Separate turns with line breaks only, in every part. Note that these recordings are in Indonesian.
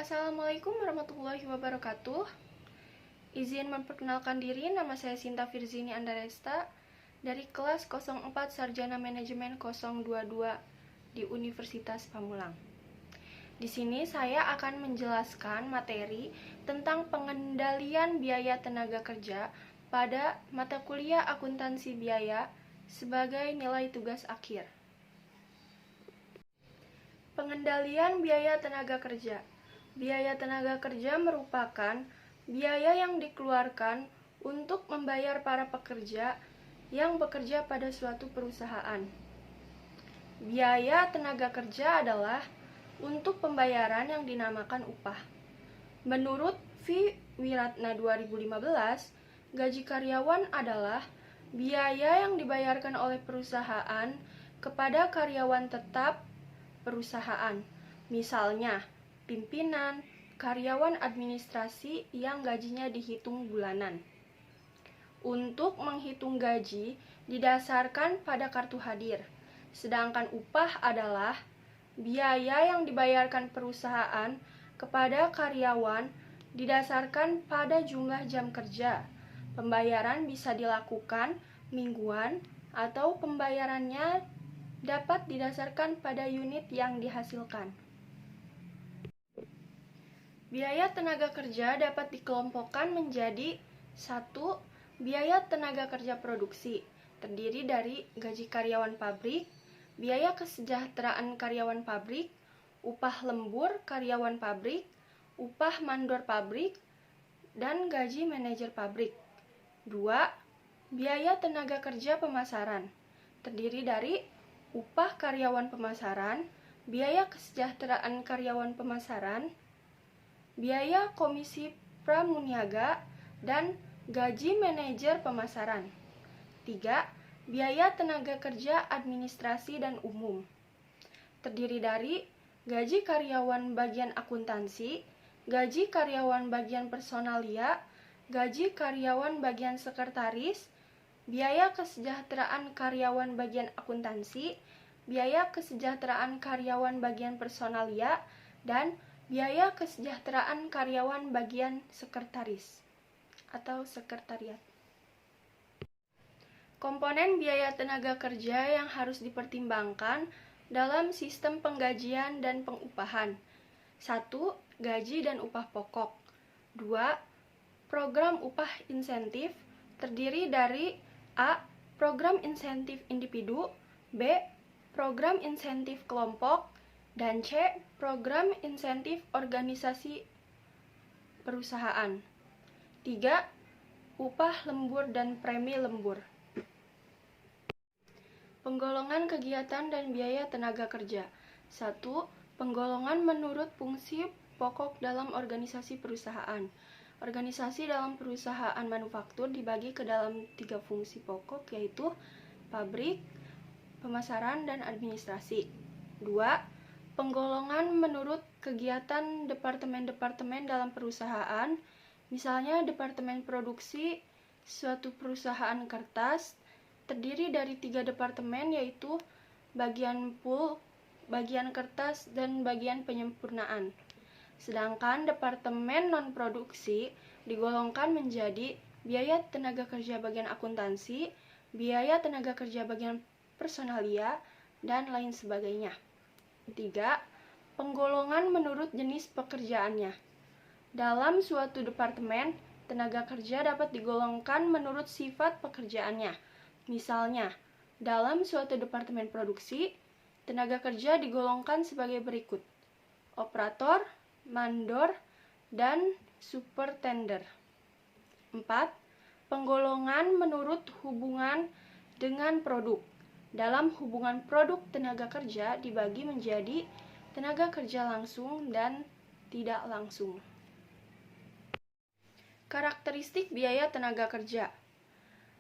Assalamualaikum warahmatullahi wabarakatuh. Izin memperkenalkan diri, nama saya Sinta Firzini Andaresta dari kelas 04 Sarjana Manajemen 022 di Universitas Pamulang. Di sini saya akan menjelaskan materi tentang pengendalian biaya tenaga kerja pada mata kuliah akuntansi biaya sebagai nilai tugas akhir. Pengendalian biaya tenaga kerja. Biaya tenaga kerja merupakan biaya yang dikeluarkan untuk membayar para pekerja yang bekerja pada suatu perusahaan. Biaya tenaga kerja adalah untuk pembayaran yang dinamakan upah. Menurut V. Wiratna 2015, gaji karyawan adalah biaya yang dibayarkan oleh perusahaan kepada karyawan tetap perusahaan. Misalnya, pimpinan, karyawan administrasi yang gajinya dihitung bulanan. Untuk menghitung gaji didasarkan pada kartu hadir, sedangkan upah adalah biaya yang dibayarkan perusahaan kepada karyawan didasarkan pada jumlah jam kerja. Pembayaran bisa dilakukan mingguan atau pembayarannya dapat didasarkan pada unit yang dihasilkan. Biaya tenaga kerja dapat dikelompokkan menjadi 1. Biaya tenaga kerja produksi, terdiri dari gaji karyawan pabrik, biaya kesejahteraan karyawan pabrik, upah lembur karyawan pabrik, upah mandor pabrik, dan gaji manajer pabrik. 2. Biaya tenaga kerja pemasaran, terdiri dari upah karyawan pemasaran, biaya kesejahteraan karyawan pemasaran, biaya komisi pramuniaga, dan gaji manajer pemasaran. 3. Biaya tenaga kerja administrasi dan umum, terdiri dari gaji karyawan bagian akuntansi, gaji karyawan bagian personalia, gaji karyawan bagian sekretaris, biaya kesejahteraan karyawan bagian akuntansi, biaya kesejahteraan karyawan bagian personalia, dan biaya kesejahteraan karyawan bagian sekretaris atau sekretariat. Komponen biaya tenaga kerja yang harus dipertimbangkan dalam sistem penggajian dan pengupahan. 1. Gaji dan upah pokok. 2. Program upah insentif, terdiri dari A. Program insentif individu, B. Program insentif kelompok, dan C. Program insentif organisasi perusahaan. 3. Upah lembur dan premi lembur. Penggolongan kegiatan dan biaya tenaga kerja. 1. Penggolongan menurut fungsi pokok dalam organisasi perusahaan. Organisasi dalam perusahaan manufaktur dibagi ke dalam 3 fungsi pokok, yaitu pabrik, pemasaran, dan administrasi. 2. Penggolongan menurut kegiatan departemen-departemen dalam perusahaan, misalnya departemen produksi suatu perusahaan kertas, terdiri dari 3 departemen, yaitu bagian pool, bagian kertas, dan bagian penyempurnaan. Sedangkan departemen non-produksi digolongkan menjadi biaya tenaga kerja bagian akuntansi, biaya tenaga kerja bagian personalia, dan lain sebagainya. 3. Penggolongan menurut jenis pekerjaannya. Dalam suatu departemen, tenaga kerja dapat digolongkan menurut sifat pekerjaannya. Misalnya, dalam suatu departemen produksi, tenaga kerja digolongkan sebagai berikut: operator, mandor, dan supertender. 4. Penggolongan menurut hubungan dengan produk. Dalam hubungan produk, tenaga kerja dibagi menjadi tenaga kerja langsung dan tidak langsung. Karakteristik biaya tenaga kerja.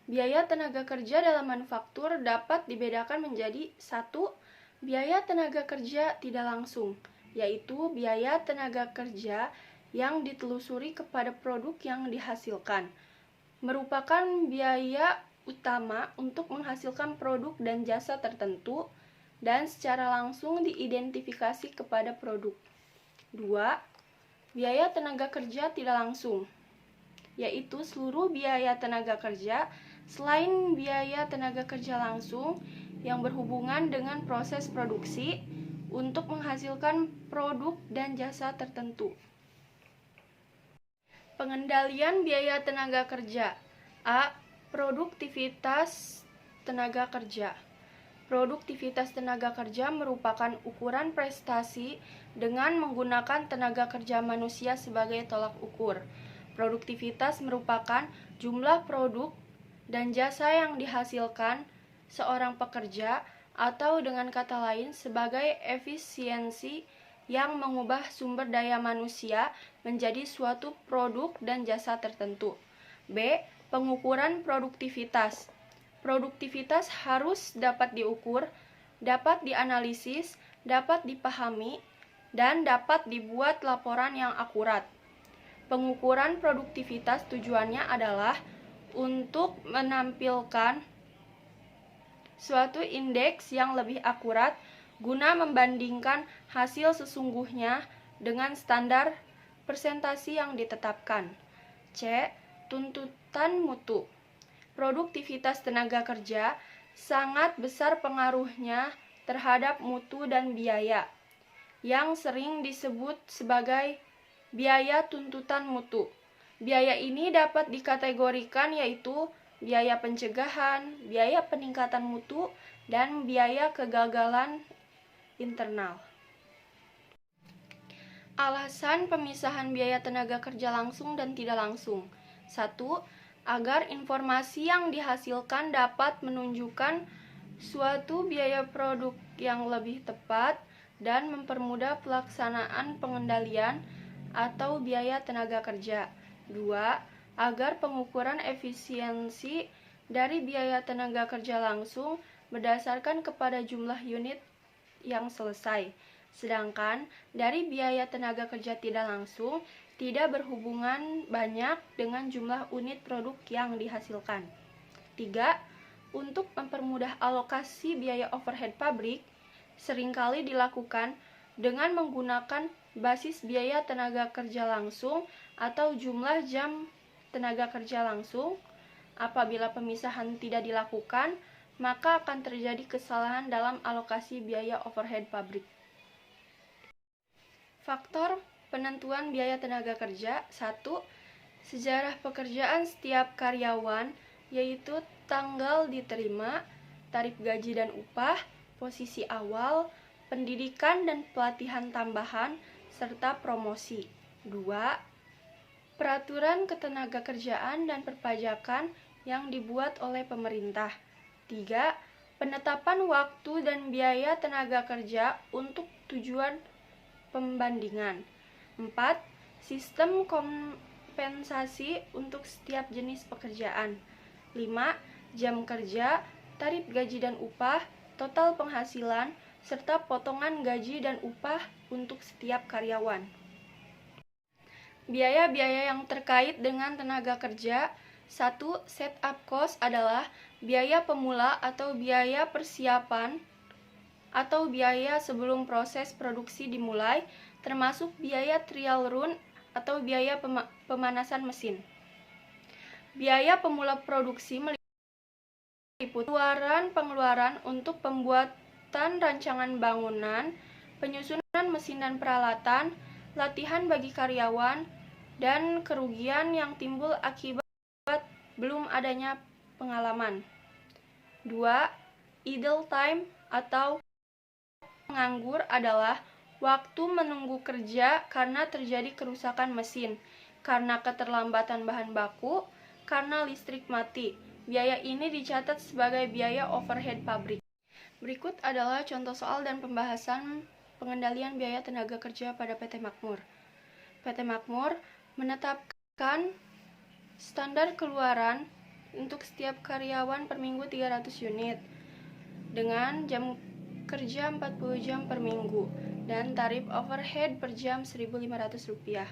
Biaya tenaga kerja dalam manufaktur dapat dibedakan menjadi 1. Biaya tenaga kerja tidak langsung, yaitu biaya tenaga kerja yang ditelusuri kepada produk yang dihasilkan, merupakan biaya utama untuk menghasilkan produk dan jasa tertentu dan secara langsung diidentifikasi kepada produk. 2. biaya tenaga kerja tidak langsung, yaitu seluruh biaya tenaga kerja selain biaya tenaga kerja langsung yang berhubungan dengan proses produksi untuk menghasilkan produk dan jasa tertentu. Pengendalian biaya tenaga kerja. A. Produktivitas tenaga kerja. Produktivitas tenaga kerja merupakan ukuran prestasi dengan menggunakan tenaga kerja manusia sebagai tolak ukur. Produktivitas merupakan jumlah produk dan jasa yang dihasilkan seorang pekerja, atau dengan kata lain sebagai efisiensi yang mengubah sumber daya manusia menjadi suatu produk dan jasa tertentu. B. Pengukuran produktivitas. Produktivitas harus dapat diukur, dapat dianalisis, dapat dipahami, dan dapat dibuat laporan yang akurat. Pengukuran produktivitas tujuannya adalah untuk menampilkan suatu indeks yang lebih akurat guna membandingkan hasil sesungguhnya dengan standar persentase yang ditetapkan. C. Tuntutan mutu. Produktivitas tenaga kerja sangat besar pengaruhnya terhadap mutu dan biaya, yang sering disebut sebagai biaya tuntutan mutu. Biaya ini dapat dikategorikan yaitu biaya pencegahan, biaya peningkatan mutu, dan biaya kegagalan internal. Alasan pemisahan biaya tenaga kerja langsung dan tidak langsung. 1. Agar informasi yang dihasilkan dapat menunjukkan suatu biaya produk yang lebih tepat dan mempermudah pelaksanaan pengendalian atau biaya tenaga kerja. 2. Agar pengukuran efisiensi dari biaya tenaga kerja langsung berdasarkan kepada jumlah unit yang selesai, sedangkan dari biaya tenaga kerja tidak langsung tidak berhubungan banyak dengan jumlah unit produk yang dihasilkan. 3. Untuk mempermudah alokasi biaya overhead pabrik, seringkali dilakukan dengan menggunakan basis biaya tenaga kerja langsung atau jumlah jam tenaga kerja langsung. Apabila pemisahan tidak dilakukan, maka akan terjadi kesalahan dalam alokasi biaya overhead pabrik. Faktor penentuan biaya tenaga kerja. 1. Sejarah pekerjaan setiap karyawan, yaitu tanggal diterima, tarif gaji dan upah, posisi awal, pendidikan dan pelatihan tambahan, serta promosi. 2. Peraturan ketenagakerjaan dan perpajakan yang dibuat oleh pemerintah. 3. Penetapan waktu dan biaya tenaga kerja untuk tujuan pembandingan. 4. Sistem kompensasi untuk setiap jenis pekerjaan. 5. Jam kerja, tarif gaji dan upah, total penghasilan, serta potongan gaji dan upah untuk setiap karyawan. Biaya-biaya yang terkait dengan tenaga kerja. 1. Setup cost adalah biaya pemula atau biaya persiapan atau biaya sebelum proses produksi dimulai, termasuk biaya trial run atau biaya pemanasan mesin. Biaya pemula produksi meliputi pengeluaran untuk pembuatan rancangan bangunan, penyusunan mesin dan peralatan, latihan bagi karyawan, dan kerugian yang timbul akibat belum adanya pengalaman. 2. Idle time atau menganggur adalah waktu menunggu kerja karena terjadi kerusakan mesin, karena keterlambatan bahan baku, karena listrik mati. Biaya ini dicatat sebagai biaya overhead pabrik. Berikut adalah contoh soal dan pembahasan pengendalian biaya tenaga kerja pada PT Makmur. PT Makmur menetapkan standar keluaran untuk setiap karyawan per minggu 300 unit dengan jam kerja 40 jam per minggu dan tarif overhead per jam Rp1.500.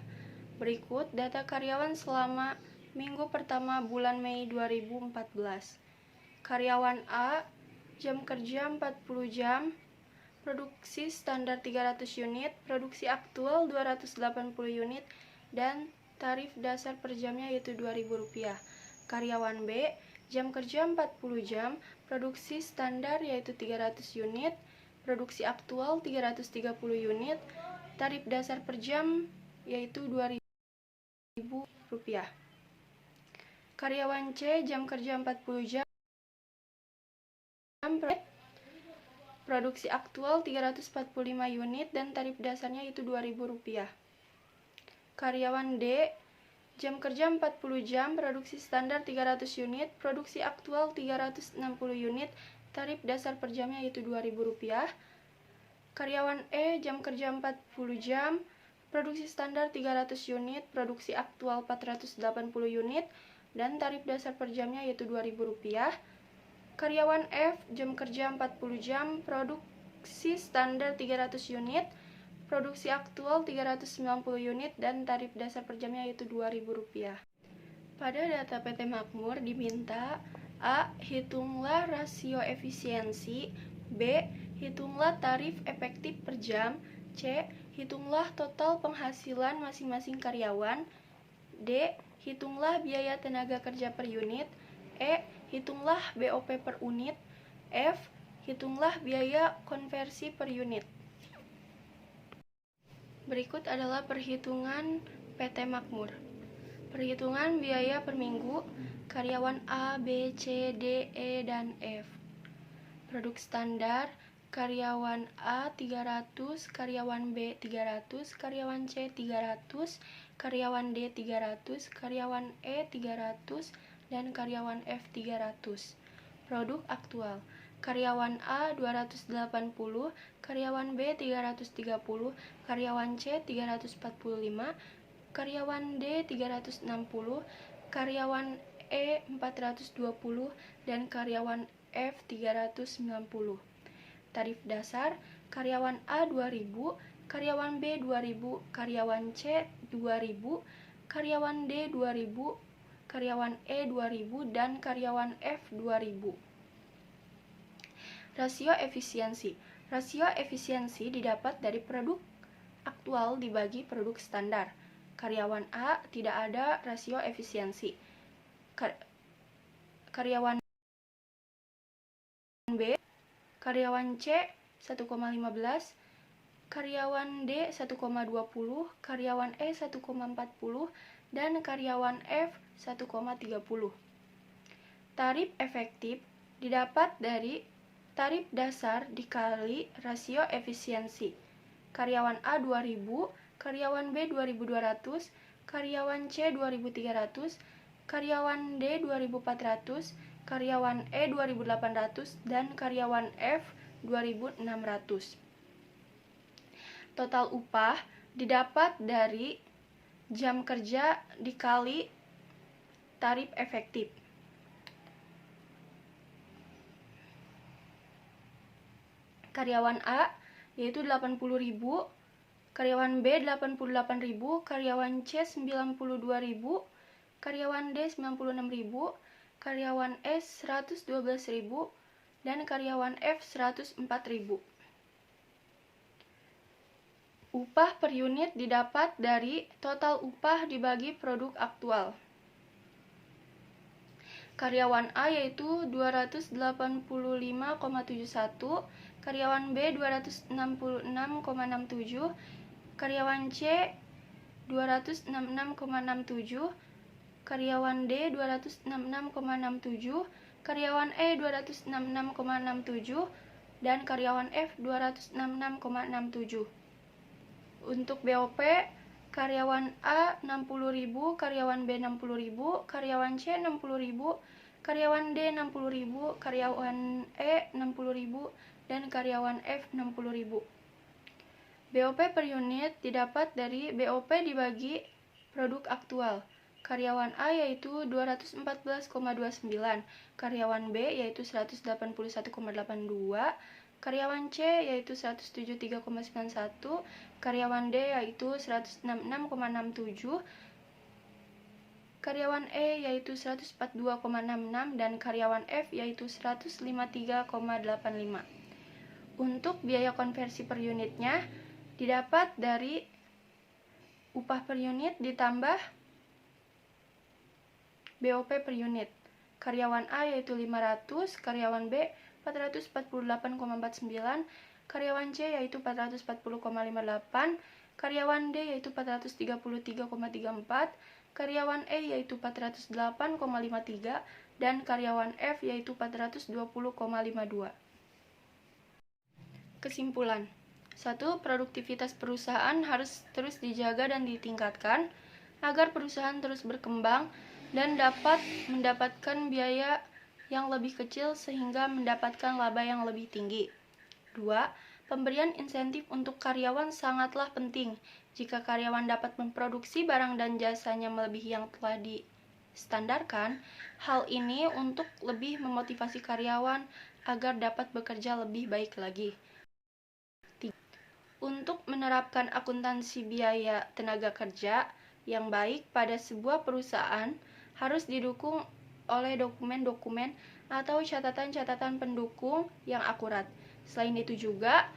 Berikut data karyawan selama minggu pertama bulan Mei 2014. Karyawan A, jam kerja 40 jam, produksi standar 300 unit, produksi aktual 280 unit, dan tarif dasar per jamnya yaitu Rp2.000. Karyawan B, jam kerja 40 jam, produksi standar yaitu 300 unit, produksi aktual 330 unit, tarif dasar per jam yaitu Rp2.000. Karyawan C, jam kerja 40 jam, produksi aktual 345 unit dan tarif dasarnya itu Rp2.000. Karyawan D, jam kerja 40 jam, produksi standar 300 unit, produksi aktual 360 unit, tarif dasar per jamnya yaitu Rp2.000. Karyawan E, jam kerja 40 jam, produksi standar 300 unit, produksi aktual 480 unit, dan tarif dasar per jamnya yaitu Rp2.000. Karyawan F, jam kerja 40 jam, produksi standar 300 unit, produksi aktual 390 unit, dan tarif dasar per jamnya yaitu Rp2.000. Pada data PT Makmur diminta A. Hitunglah rasio efisiensi, B. Hitunglah tarif efektif per jam, C. Hitunglah total penghasilan masing-masing karyawan, D. Hitunglah biaya tenaga kerja per unit, E. Hitunglah BOP per unit, F. Hitunglah biaya konversi per unit. Berikut adalah perhitungan PT Makmur. Perhitungan biaya per minggu, karyawan A, B, C, D, E, dan F. Produk standar, karyawan A 300, karyawan B 300, karyawan C 300, karyawan D 300, karyawan E 300, dan karyawan F 300. Produk aktual, karyawan A 280, karyawan B 330, karyawan C 345, karyawan D 360, karyawan E 420, dan karyawan F 390. Tarif dasar, karyawan A 2.000, karyawan B 2.000, karyawan C 2.000, karyawan D 2.000, karyawan E 2.000, dan karyawan F 2.000. Rasio efisiensi. Rasio efisiensi didapat dari produk aktual dibagi produk standar. Karyawan A tidak ada rasio efisiensi. Karyawan B, karyawan C 1,15, karyawan D 1,20, karyawan E 1,40, dan karyawan F 1,30. Tarif efektif didapat dari tarif dasar dikali rasio efisiensi. Karyawan A 2.000, karyawan B 2.200, karyawan C 2.300, karyawan D 2.400, karyawan E 2.800, dan karyawan F 2.600. Total upah didapat dari jam kerja dikali tarif efektif. Karyawan A yaitu 80.000, karyawan B 88.000, karyawan C 92.000, karyawan D 96.000, karyawan E 112.000, dan karyawan F 104.000. Upah per unit didapat dari total upah dibagi produk aktual. Karyawan A yaitu 285,71, karyawan B 266,67, karyawan C 266,67, karyawan D 266,67, karyawan E 266,67, dan karyawan F 266,67. Untuk BOP, karyawan A 60.000, karyawan B 60.000, karyawan C 60.000, karyawan D 60.000, karyawan E 60.000, dan karyawan F 60.000. BOP per unit didapat dari BOP dibagi produk aktual. Karyawan A yaitu 214,29, karyawan B yaitu 181,82, karyawan C yaitu 173,91, karyawan D yaitu 166,67, karyawan E yaitu 142,66, dan karyawan F yaitu 153,85. Untuk biaya konversi per unitnya didapat dari upah per unit ditambah BOP per unit. Karyawan A yaitu 500, karyawan B 448,49, karyawan C yaitu 440,58, karyawan D yaitu 433,34, karyawan E yaitu 408,53, dan karyawan F yaitu 420,52. Kesimpulan. 1. Produktivitas perusahaan harus terus dijaga dan ditingkatkan agar perusahaan terus berkembang dan dapat mendapatkan biaya yang lebih kecil sehingga mendapatkan laba yang lebih tinggi. 2. Pemberian insentif untuk karyawan sangatlah penting. Jika karyawan dapat memproduksi barang dan jasanya melebihi yang telah distandarkan, hal ini untuk lebih memotivasi karyawan agar dapat bekerja lebih baik lagi. Untuk menerapkan akuntansi biaya tenaga kerja yang baik pada sebuah perusahaan harus didukung oleh dokumen-dokumen atau catatan-catatan pendukung yang akurat. Selain itu juga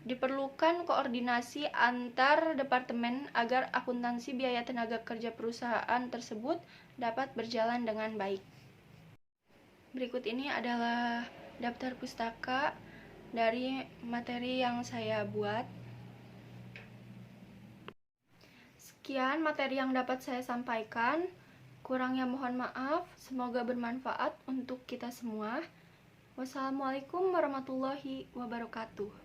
diperlukan koordinasi antar departemen agar akuntansi biaya tenaga kerja perusahaan tersebut dapat berjalan dengan baik. Berikut ini adalah daftar pustaka dari materi yang saya buat. Sekian materi yang dapat saya sampaikan. Kurangnya mohon maaf. Semoga bermanfaat untuk kita semua. Wassalamualaikum warahmatullahi wabarakatuh.